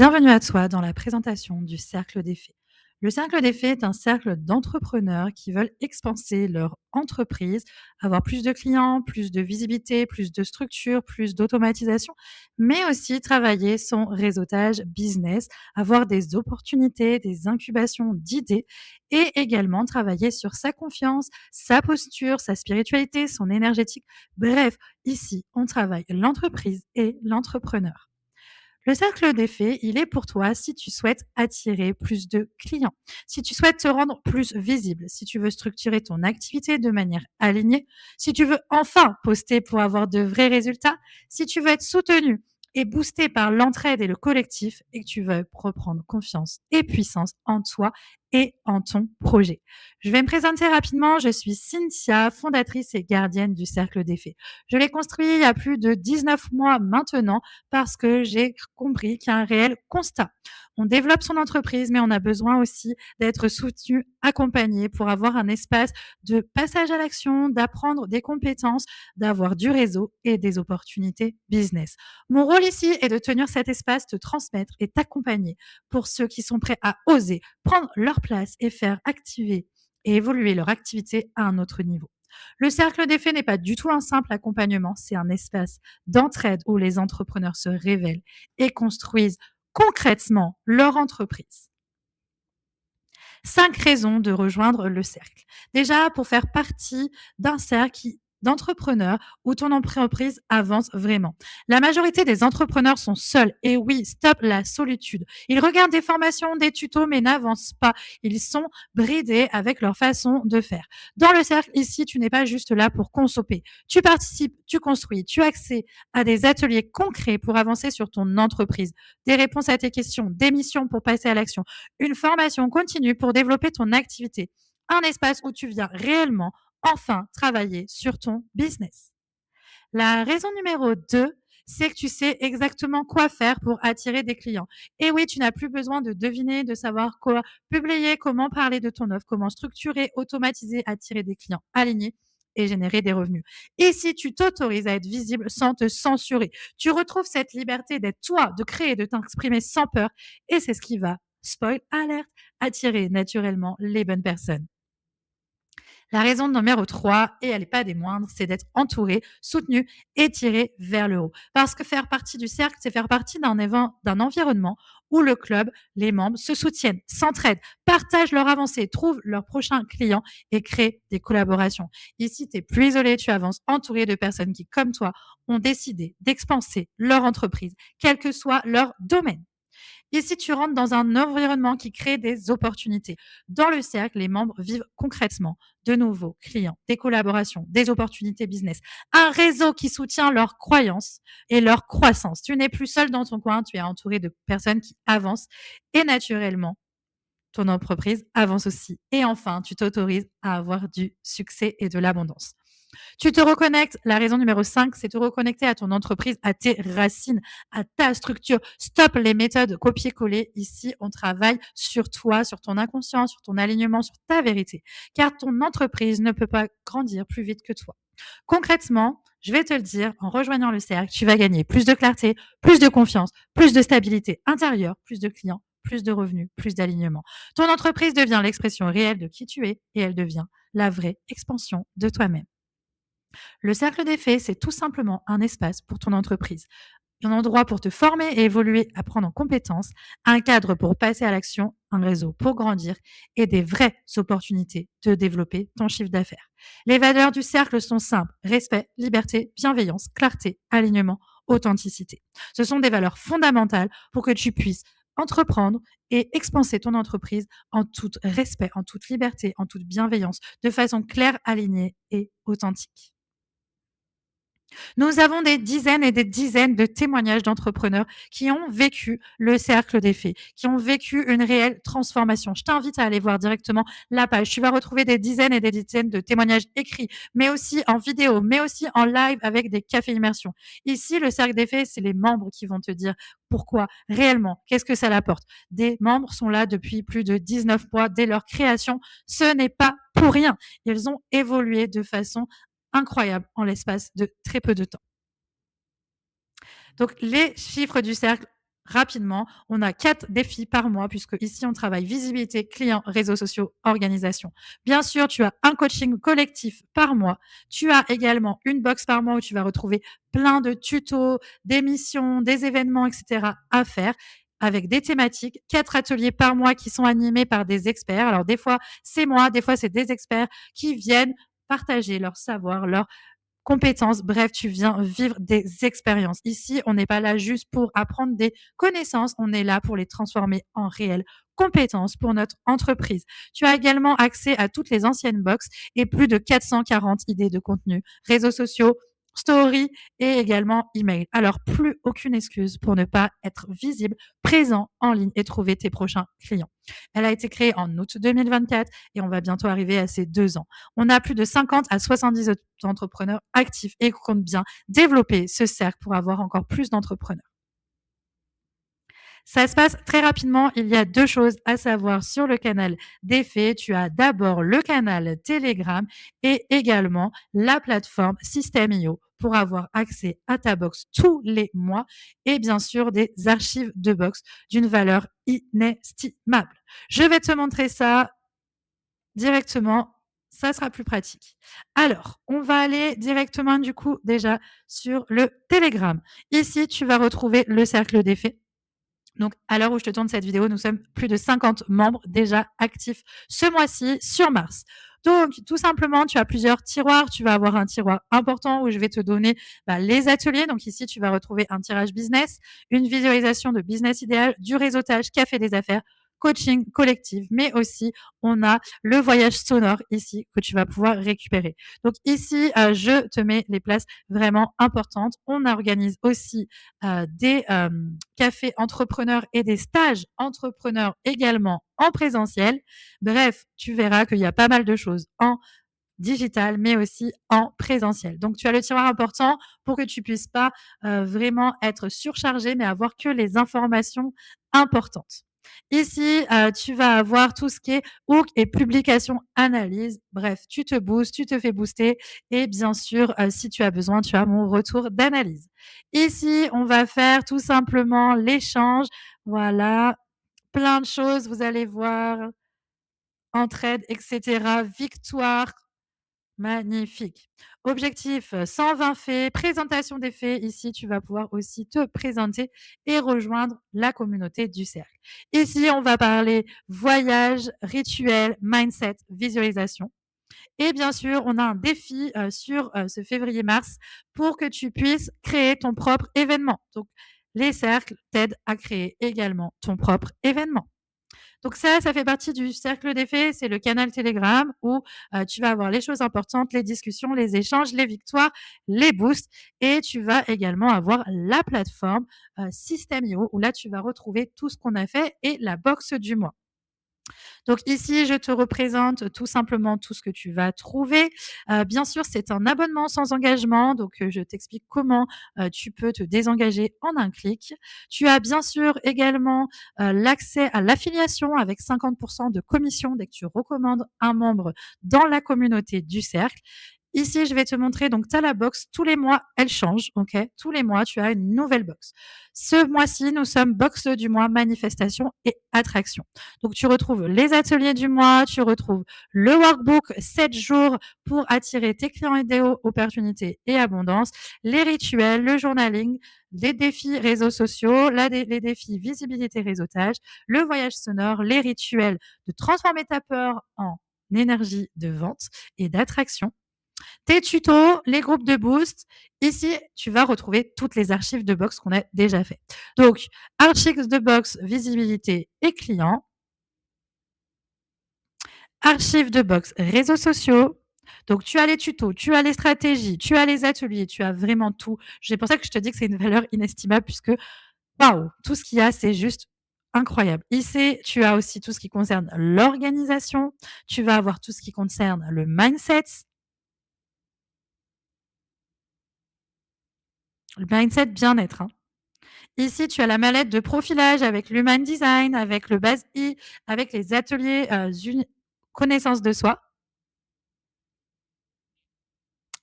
Bienvenue à toi dans la présentation du Cercle d'Effets. Le Cercle d'Effets est un cercle d'entrepreneurs qui veulent expanser leur entreprise, avoir plus de clients, plus de visibilité, plus de structure, plus d'automatisation, mais aussi travailler son réseautage business, avoir des opportunités, des incubations d'idées et également travailler sur sa confiance, sa posture, sa spiritualité, son énergétique. Bref, ici, on travaille l'entreprise et l'entrepreneur. Le cercle d'effet, il est pour toi si tu souhaites attirer plus de clients, si tu souhaites te rendre plus visible, si tu veux structurer ton activité de manière alignée, si tu veux enfin poster pour avoir de vrais résultats, si tu veux être soutenu et boosté par l'entraide et le collectif et que tu veux reprendre confiance et puissance en toi et en ton projet. Je vais me présenter rapidement. Je suis Cynthia, fondatrice et gardienne du Cercle d'Effets. Je l'ai construit il y a plus de 19 mois maintenant parce que j'ai compris qu'il y a un réel constat. On développe son entreprise, mais on a besoin aussi d'être soutenu, accompagné pour avoir un espace de passage à l'action, d'apprendre des compétences, d'avoir du réseau et des opportunités business. Mon rôle ici est de tenir cet espace, te transmettre et t'accompagner pour ceux qui sont prêts à oser prendre leur place et faire activer et évoluer leur activité à un autre niveau. Le cercle d'effet n'est pas du tout un simple accompagnement, c'est un espace d'entraide où les entrepreneurs se révèlent et construisent concrètement leur entreprise. 5 raisons de rejoindre le cercle. Déjà, pour faire partie d'un cercle d'entrepreneurs où ton entreprise avance vraiment. La majorité des entrepreneurs sont seuls. Et oui, stop la solitude. Ils regardent des formations, des tutos, mais n'avancent pas. Ils sont bridés avec leur façon de faire. Dans le cercle, ici, tu n'es pas juste là pour consommer. Tu participes, tu construis, tu as accès à des ateliers concrets pour avancer sur ton entreprise, des réponses à tes questions, des missions pour passer à l'action, une formation continue pour développer ton activité, un espace où tu viens réellement enfin travailler sur ton business. La raison numéro 2, c'est que tu sais exactement quoi faire pour attirer des clients. Et oui, tu n'as plus besoin de deviner, de savoir quoi publier, comment parler de ton offre, comment structurer, automatiser, attirer des clients alignés et générer des revenus. Et si tu t'autorises à être visible sans te censurer, tu retrouves cette liberté d'être toi, de créer, de t'exprimer sans peur. Et c'est ce qui va, spoil alert, attirer naturellement les bonnes personnes. La raison numéro 3, et elle n'est pas des moindres, c'est d'être entouré, soutenu et tiré vers le haut. Parce que faire partie du cercle, c'est faire partie d'un environnement où le club, les membres se soutiennent, s'entraident, partagent leur avancée, trouvent leurs prochains clients et créent des collaborations. Ici, tu n'es plus isolé, tu avances entouré de personnes qui, comme toi, ont décidé d'expanser leur entreprise, quel que soit leur domaine. Ici, tu rentres dans un environnement qui crée des opportunités. Dans le cercle, les membres vivent concrètement de nouveaux clients, des collaborations, des opportunités business, un réseau qui soutient leurs croyances et leur croissance. Tu n'es plus seul dans ton coin, tu es entouré de personnes qui avancent et naturellement, ton entreprise avance aussi. Et enfin, tu t'autorises à avoir du succès et de l'abondance. Tu te reconnectes. La raison numéro 5, c'est te reconnecter à ton entreprise, à tes racines, à ta structure. Stop les méthodes copier-coller. Ici, on travaille sur toi, sur ton inconscient, sur ton alignement, sur ta vérité. Car ton entreprise ne peut pas grandir plus vite que toi. Concrètement, je vais te le dire, en rejoignant le cercle, tu vas gagner plus de clarté, plus de confiance, plus de stabilité intérieure, plus de clients, plus de revenus, plus d'alignement. Ton entreprise devient l'expression réelle de qui tu es et elle devient la vraie expansion de toi-même. Le cercle d'effets, c'est tout simplement un espace pour ton entreprise, un endroit pour te former et évoluer, apprendre en compétences, un cadre pour passer à l'action, un réseau pour grandir et des vraies opportunités de développer ton chiffre d'affaires. Les valeurs du cercle sont simples: respect, liberté, bienveillance, clarté, alignement, authenticité. Ce sont des valeurs fondamentales pour que tu puisses entreprendre et expanser ton entreprise en tout respect, en toute liberté, en toute bienveillance, de façon claire, alignée et authentique. Nous avons des dizaines et des dizaines de témoignages d'entrepreneurs qui ont vécu le cercle des fées, qui ont vécu une réelle transformation. Je t'invite à aller voir directement la page. Tu vas retrouver des dizaines et des dizaines de témoignages écrits, mais aussi en vidéo, mais aussi en live avec des cafés immersion. Ici, le cercle des fées, c'est les membres qui vont te dire pourquoi réellement, qu'est-ce que ça l'apporte. Des membres sont là depuis plus de 19 mois dès leur création. Ce n'est pas pour rien. Ils ont évolué de façon incroyable en l'espace de très peu de temps. Donc, les chiffres du cercle, rapidement, on a 4 défis par mois puisque ici on travaille visibilité, clients, réseaux sociaux, organisation. Bien sûr, tu as un coaching collectif par mois. Tu as également une box par mois où tu vas retrouver plein de tutos, des missions, des événements, etc. à faire avec des thématiques, 4 ateliers par mois qui sont animés par des experts. Alors des fois, c'est moi, des fois, c'est des experts qui viennent partager leur savoir, leur compétences. Bref, tu viens vivre des expériences. Ici, on n'est pas là juste pour apprendre des connaissances, on est là pour les transformer en réelles compétences pour notre entreprise. Tu as également accès à toutes les anciennes box et plus de 440 idées de contenu, réseaux sociaux, story et également email. Alors, plus aucune excuse pour ne pas être visible, présent en ligne et trouver tes prochains clients. Elle a été créée en août 2024 et on va bientôt arriver à ses 2 ans. On a plus de 50 à 70 entrepreneurs actifs et compte bien développer ce cercle pour avoir encore plus d'entrepreneurs. Ça se passe très rapidement. Il y a 2 choses à savoir sur le canal des faits. Tu as d'abord le canal Telegram et également la plateforme System.io pour avoir accès à ta box tous les mois et bien sûr des archives de box d'une valeur inestimable. Je vais te montrer ça directement, ça sera plus pratique. Alors, on va aller directement du coup déjà sur le Telegram. Ici, tu vas retrouver le cercle des faits. Donc, à l'heure où je te tourne cette vidéo, nous sommes plus de 50 membres déjà actifs ce mois-ci sur Mars. Donc, tout simplement, tu as plusieurs tiroirs. Tu vas avoir un tiroir important où je vais te donner les ateliers. Donc, ici, tu vas retrouver un tirage business, une visualisation de business idéal, du réseautage, café des affaires, coaching collectif, mais aussi on a le voyage sonore ici que tu vas pouvoir récupérer. Donc ici, je te mets les places vraiment importantes. On organise aussi des cafés entrepreneurs et des stages entrepreneurs également en présentiel. Bref, tu verras qu'il y a pas mal de choses en digital, mais aussi en présentiel. Donc, tu as le tiroir important pour que tu puisses pas vraiment être surchargé, mais avoir que les informations importantes. Ici, tu vas avoir tout ce qui est hook et publication analyse. Bref, tu te boostes, tu te fais booster et bien sûr, si tu as besoin, tu as mon retour d'analyse. Ici, on va faire tout simplement l'échange. Voilà, plein de choses, vous allez voir, entraide, etc. Victoire, magnifique. Objectif 120 faits, présentation des faits. Ici, tu vas pouvoir aussi te présenter et rejoindre la communauté du cercle. Ici, on va parler voyage, rituel, mindset, visualisation. Et bien sûr, on a un défi sur ce février-mars pour que tu puisses créer ton propre événement. Donc, les cercles t'aident à créer également ton propre événement. Donc ça fait partie du cercle des faits, c'est le canal Telegram où tu vas avoir les choses importantes, les discussions, les échanges, les victoires, les boosts et tu vas également avoir la plateforme System.io où là tu vas retrouver tout ce qu'on a fait et la box du mois. Donc ici, je te représente tout simplement tout ce que tu vas trouver. Bien sûr, c'est un abonnement sans engagement, donc je t'explique comment tu peux te désengager en un clic. Tu as bien sûr également l'accès à l'affiliation avec 50% de commission dès que tu recommandes un membre dans la communauté du cercle. Ici, je vais te montrer, donc tu as la box, tous les mois, elle change, ok? Tous les mois, tu as une nouvelle box. Ce mois-ci, nous sommes box du mois, manifestation et attraction. Donc, tu retrouves les ateliers du mois, tu retrouves le workbook 7 jours pour attirer tes clients idéaux, opportunités et abondance, les rituels, le journaling, les défis réseaux sociaux, les défis visibilité réseautage, le voyage sonore, les rituels de transformer ta peur en énergie de vente et d'attraction, tes tutos, les groupes de boost. Ici, tu vas retrouver toutes les archives de box qu'on a déjà fait. Donc, archives de box, visibilité et clients. Archives de box, réseaux sociaux. Donc, tu as les tutos, tu as les stratégies, tu as les ateliers, tu as vraiment tout. C'est pour ça que je te dis que c'est une valeur inestimable puisque, waouh, tout ce qu'il y a, c'est juste incroyable. Ici, tu as aussi tout ce qui concerne l'organisation. Tu vas avoir tout ce qui concerne le mindset. Le mindset bien-être. Hein. Ici, tu as la mallette de profilage avec l'Human Design, avec le Base I, avec les ateliers connaissance de soi,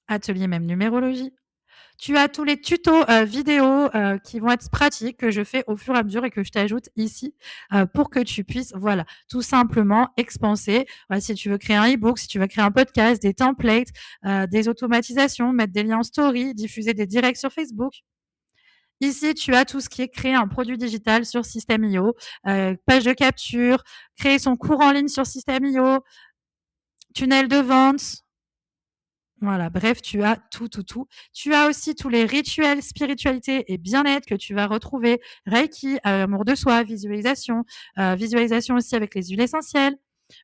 atelier même numérologie. Tu as tous les tutos vidéo qui vont être pratiques que je fais au fur et à mesure et que je t'ajoute ici pour que tu puisses, voilà, tout simplement expanser. Voilà, si tu veux créer un e-book, si tu veux créer un podcast, des templates, des automatisations, mettre des liens en story, diffuser des directs sur Facebook. Ici, tu as tout ce qui est créer un produit digital sur System.io, page de capture, créer son cours en ligne sur System.io, tunnel de vente. Voilà, bref, tu as tout, tout, tout. Tu as aussi tous les rituels, spiritualité et bien-être que tu vas retrouver. Reiki, amour de soi, visualisation, visualisation aussi avec les huiles essentielles.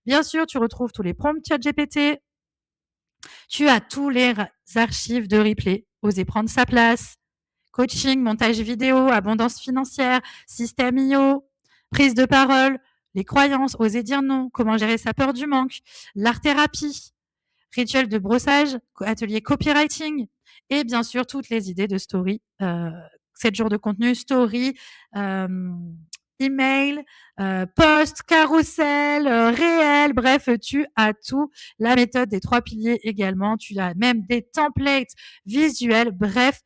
Bien sûr, tu retrouves tous les prompts ChatGPT. Tu as tous les archives de replay. Oser prendre sa place. Coaching, montage vidéo, abondance financière, système IO, prise de parole, les croyances, oser dire non, comment gérer sa peur du manque, l'art-thérapie, rituel de brossage, atelier copywriting et bien sûr toutes les idées de story, 7 jours de contenu, story, email, post, carrousel, réel, bref, tu as tout. La méthode des 3 piliers également, tu as même des templates visuels, bref,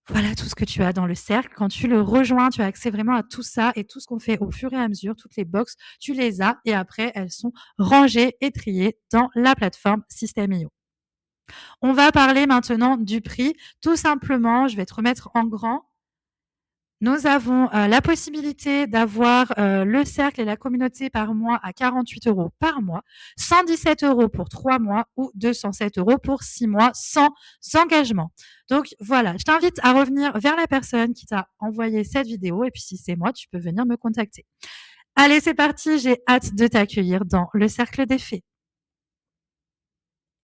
voilà tout ce que tu as dans le cercle. Quand tu le rejoins, tu as accès vraiment à tout ça et tout ce qu'on fait au fur et à mesure, toutes les box, tu les as et après, elles sont rangées et triées dans la plateforme System.io. On va parler maintenant du prix. Tout simplement, je vais te remettre en grand. Nous avons la possibilité d'avoir le cercle et la communauté par mois à 48 € par mois, 117 € pour 3 mois ou 207 € pour 6 mois sans engagement. Donc voilà, je t'invite à revenir vers la personne qui t'a envoyé cette vidéo et puis si c'est moi, tu peux venir me contacter. Allez, c'est parti, j'ai hâte de t'accueillir dans le cercle des fées.